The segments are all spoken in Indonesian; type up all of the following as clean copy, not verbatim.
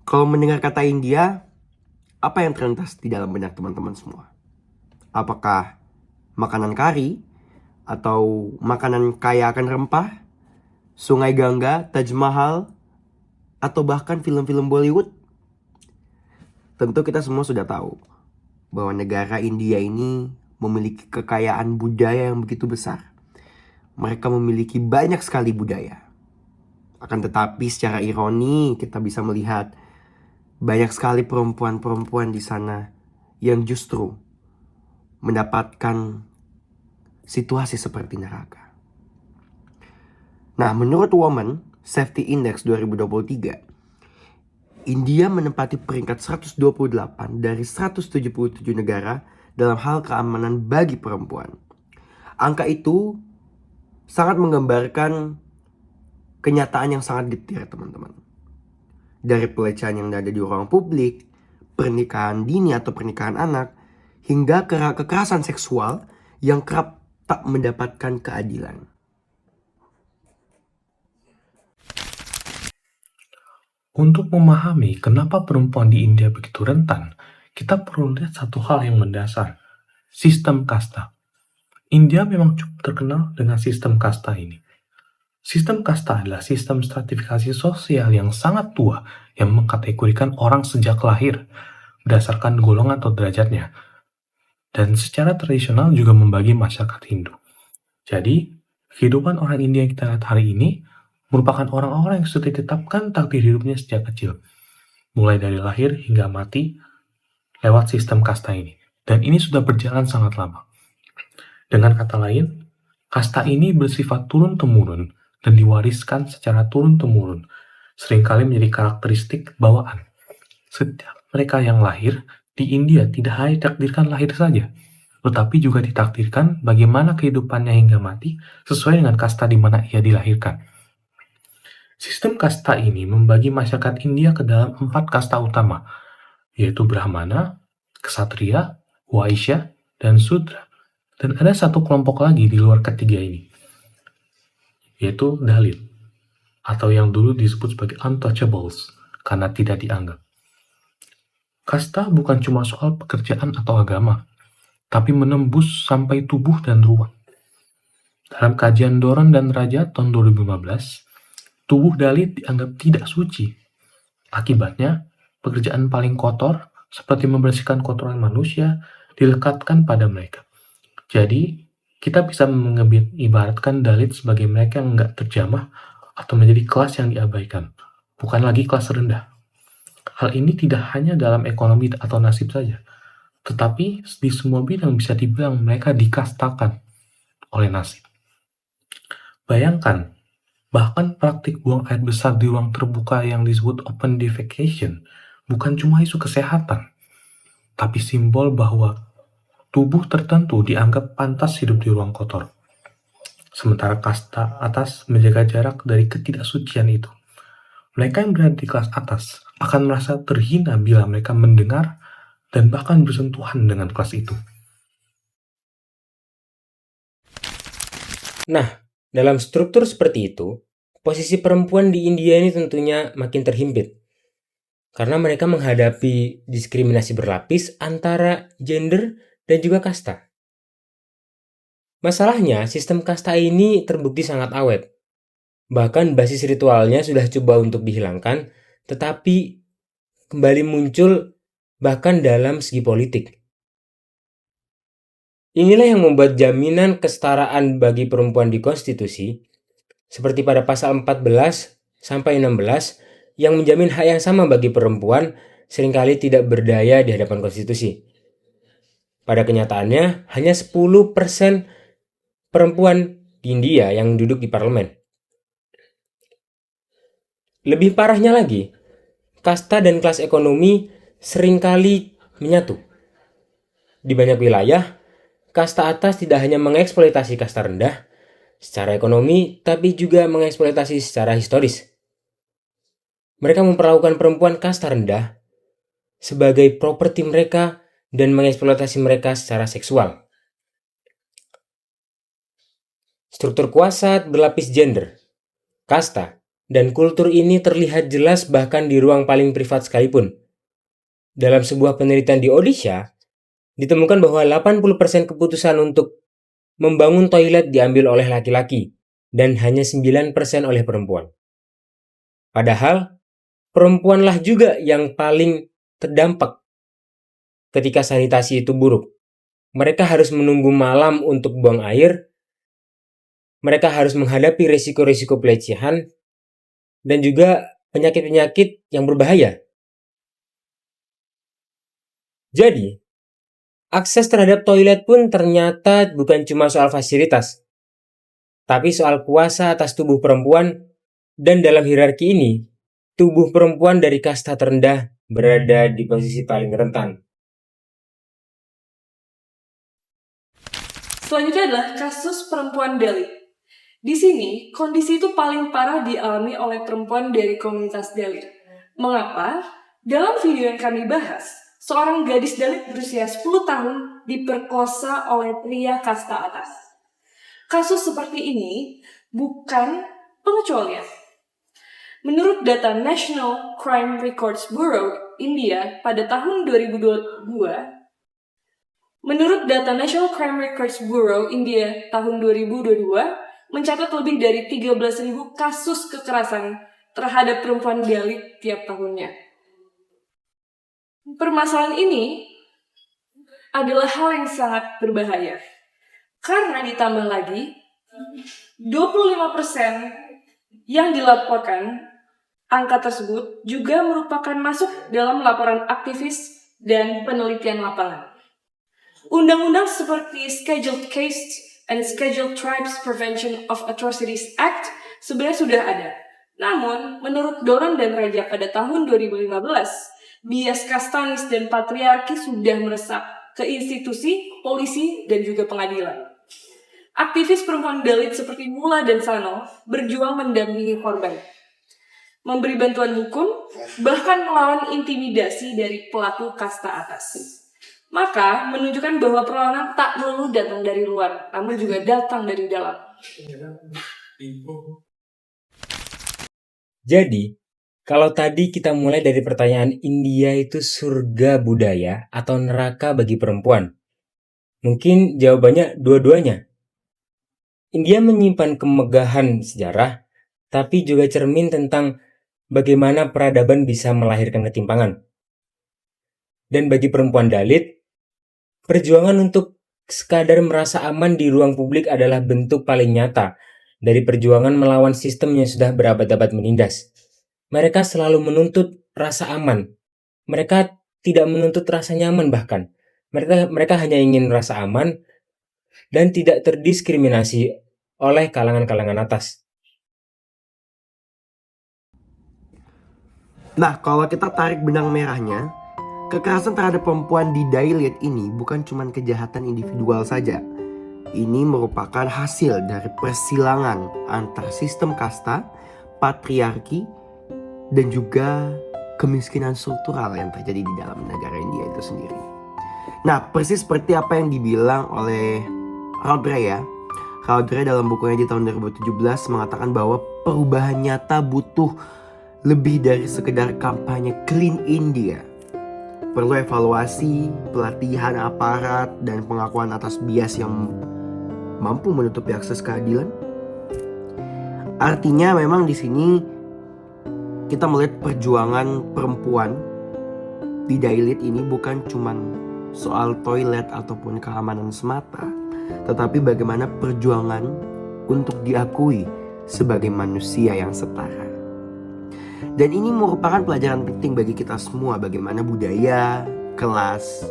Kalau mendengar kata India, apa yang terlintas di dalam benak teman-teman semua? Apakah makanan kari? Atau makanan kaya akan rempah? Sungai Gangga, Taj Mahal? Atau bahkan film-film Bollywood? Tentu kita semua sudah tahu bahwa negara India ini memiliki kekayaan budaya yang begitu besar. Mereka memiliki banyak sekali budaya. Akan tetapi secara ironi kita bisa melihat banyak sekali perempuan-perempuan di sana yang justru mendapatkan situasi seperti neraka. Nah, menurut Women Safety Index 2023, India menempati peringkat 128 dari 177 negara dalam hal keamanan bagi perempuan. Angka itu sangat menggambarkan kenyataan yang sangat getir, teman-teman. Dari pelecehan yang ada di ruang publik, pernikahan dini atau pernikahan anak, hingga kekerasan seksual yang kerap tak mendapatkan keadilan. Untuk memahami kenapa perempuan di India begitu rentan, kita perlu lihat satu hal yang mendasar, sistem kasta. India memang cukup terkenal dengan sistem kasta ini. Sistem kasta adalah sistem stratifikasi sosial yang sangat tua yang mengkategorikan orang sejak lahir berdasarkan golongan atau derajatnya. Dan secara tradisional juga membagi masyarakat Hindu. Jadi, kehidupan orang India yang kita lihat hari ini merupakan orang-orang yang sudah ditetapkan takdir hidupnya sejak kecil, mulai dari lahir hingga mati lewat sistem kasta ini. Dan ini sudah berjalan sangat lama. Dengan kata lain, kasta ini bersifat turun-temurun dan diwariskan secara turun-temurun, seringkali menjadi karakteristik bawaan. Setiap mereka yang lahir di India tidak hanya ditakdirkan lahir saja, tetapi juga ditakdirkan bagaimana kehidupannya hingga mati sesuai dengan kasta di mana ia dilahirkan. Sistem kasta ini membagi masyarakat India ke dalam 4 kasta utama, yaitu Brahmana, Ksatria, Waisya, dan Sudra. Dan ada satu kelompok lagi di luar ketiga ini, yaitu Dalit, atau yang dulu disebut sebagai untouchables, karena tidak dianggap. Kasta bukan cuma soal pekerjaan atau agama, tapi menembus sampai tubuh dan ruang. Dalam kajian Doran dan Raja tahun 2015, tubuh Dalit dianggap tidak suci. Akibatnya, pekerjaan paling kotor, seperti membersihkan kotoran manusia, dilekatkan pada mereka. Jadi, kita bisa mengibaratkan Dalit sebagai mereka yang nggak terjamah atau menjadi kelas yang diabaikan, bukan lagi kelas rendah. Hal ini tidak hanya dalam ekonomi atau nasib saja, tetapi di semua bidang bisa dibilang mereka dikastakan oleh nasib. Bayangkan, bahkan praktik buang air besar di ruang terbuka yang disebut open defecation bukan cuma isu kesehatan, tapi simbol bahwa tubuh tertentu dianggap pantas hidup di ruang kotor. Sementara kasta atas menjaga jarak dari ketidaksucian itu. Mereka yang berada di kelas atas akan merasa terhina bila mereka mendengar dan bahkan bersentuhan dengan kelas itu. Nah, dalam struktur seperti itu, posisi perempuan di India ini tentunya makin terhimpit. Karena mereka menghadapi diskriminasi berlapis antara gender dan juga kasta. Masalahnya, sistem kasta ini terbukti sangat awet. Bahkan basis ritualnya sudah coba untuk dihilangkan, tetapi kembali muncul bahkan dalam segi politik. Inilah yang membuat jaminan kesetaraan bagi perempuan di konstitusi, seperti pada pasal 14 sampai 16, yang menjamin hak yang sama bagi perempuan seringkali tidak berdaya di hadapan konstitusi. Pada kenyataannya, hanya 10% perempuan di India yang duduk di parlemen. Lebih parahnya lagi, kasta dan kelas ekonomi seringkali menyatu. Di banyak wilayah, kasta atas tidak hanya mengeksploitasi kasta rendah secara ekonomi, tapi juga mengeksploitasi secara historis. Mereka memperlakukan perempuan kasta rendah sebagai properti mereka dan mengeksploitasi mereka secara seksual. Struktur kuasa berlapis gender, kasta, Dan kultur ini terlihat jelas bahkan di ruang paling privat sekalipun. Dalam sebuah penelitian di Odisha, ditemukan bahwa 80% keputusan untuk membangun toilet diambil oleh laki-laki dan hanya 9% oleh perempuan. Padahal, perempuanlah juga yang paling terdampak ketika sanitasi itu buruk. Mereka harus menunggu malam untuk buang air, mereka harus menghadapi risiko-risiko pelecehan, dan juga penyakit-penyakit yang berbahaya. Jadi, akses terhadap toilet pun ternyata bukan cuma soal fasilitas, tapi soal kuasa atas tubuh perempuan, dan dalam hierarki ini, tubuh perempuan dari kasta terendah berada di posisi paling rentan. Selanjutnya adalah kasus perempuan Dalit. Di sini, kondisi itu paling parah dialami oleh perempuan dari komunitas Dalit. Mengapa? Dalam video yang kami bahas, seorang gadis Dalit berusia 10 tahun diperkosa oleh pria kasta atas. Kasus seperti ini bukan pengecualian. Menurut data National Crime Records Bureau India pada tahun 2022, mencatat lebih dari 13.000 kasus kekerasan terhadap perempuan Dalit tiap tahunnya. Permasalahan ini adalah hal yang sangat berbahaya. Karena ditambah lagi, 25% yang dilaporkan angka tersebut juga merupakan masuk dalam laporan aktivis dan penelitian lapangan. Undang-undang seperti Scheduled Castes and Scheduled Tribes Prevention of Atrocities Act sebenarnya sudah ada. Namun, menurut Doron dan Raja pada tahun 2015, bias kastanis dan patriarki sudah meresap ke institusi, polisi, dan juga pengadilan. Aktivis perempuan Dalit seperti Mula dan Sano berjuang mendampingi korban, memberi bantuan hukum, bahkan melawan intimidasi dari pelaku kasta atas. Maka menunjukkan bahwa perlawanan tak melulu datang dari luar, namun juga datang dari dalam. Jadi, kalau tadi kita mulai dari pertanyaan India itu surga budaya atau neraka bagi perempuan, mungkin jawabannya dua-duanya. India menyimpan kemegahan sejarah, tapi juga cermin tentang bagaimana peradaban bisa melahirkan ketimpangan. Dan bagi perempuan Dalit, perjuangan untuk sekadar merasa aman di ruang publik adalah bentuk paling nyata dari perjuangan melawan sistem yang sudah berabad-abad menindas. Mereka selalu menuntut rasa aman. Mereka tidak menuntut rasa nyaman bahkan. Mereka hanya ingin rasa aman dan tidak terdiskriminasi oleh kalangan-kalangan atas. Nah, kalau kita tarik benang merahnya, kekerasan terhadap perempuan di Dalit ini bukan cuma kejahatan individual saja. Ini merupakan hasil dari persilangan antar sistem kasta, patriarki, dan juga kemiskinan struktural yang terjadi di dalam negara India itu sendiri. Nah, persis seperti apa yang dibilang oleh Raudre ya. Raudre dalam bukunya di tahun 2017 mengatakan bahwa perubahan nyata butuh lebih dari sekedar kampanye Clean India. Perlu evaluasi, pelatihan aparat, dan pengakuan atas bias yang mampu menutupi akses keadilan. Artinya memang di sini kita melihat perjuangan perempuan di Dalit ini bukan cuma soal toilet ataupun keamanan semata, tetapi bagaimana perjuangan untuk diakui sebagai manusia yang setara. Dan ini merupakan pelajaran penting bagi kita semua, bagaimana budaya, kelas,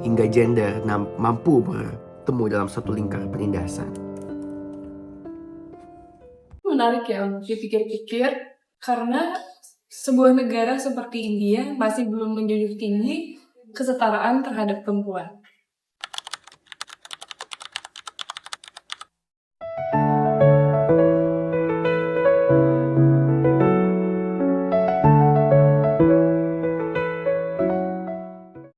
hingga gender mampu bertemu dalam satu lingkar penindasan. Menarik ya untuk dipikir-pikir, karena sebuah negara seperti India masih belum menjunjung tinggi kesetaraan terhadap perempuan.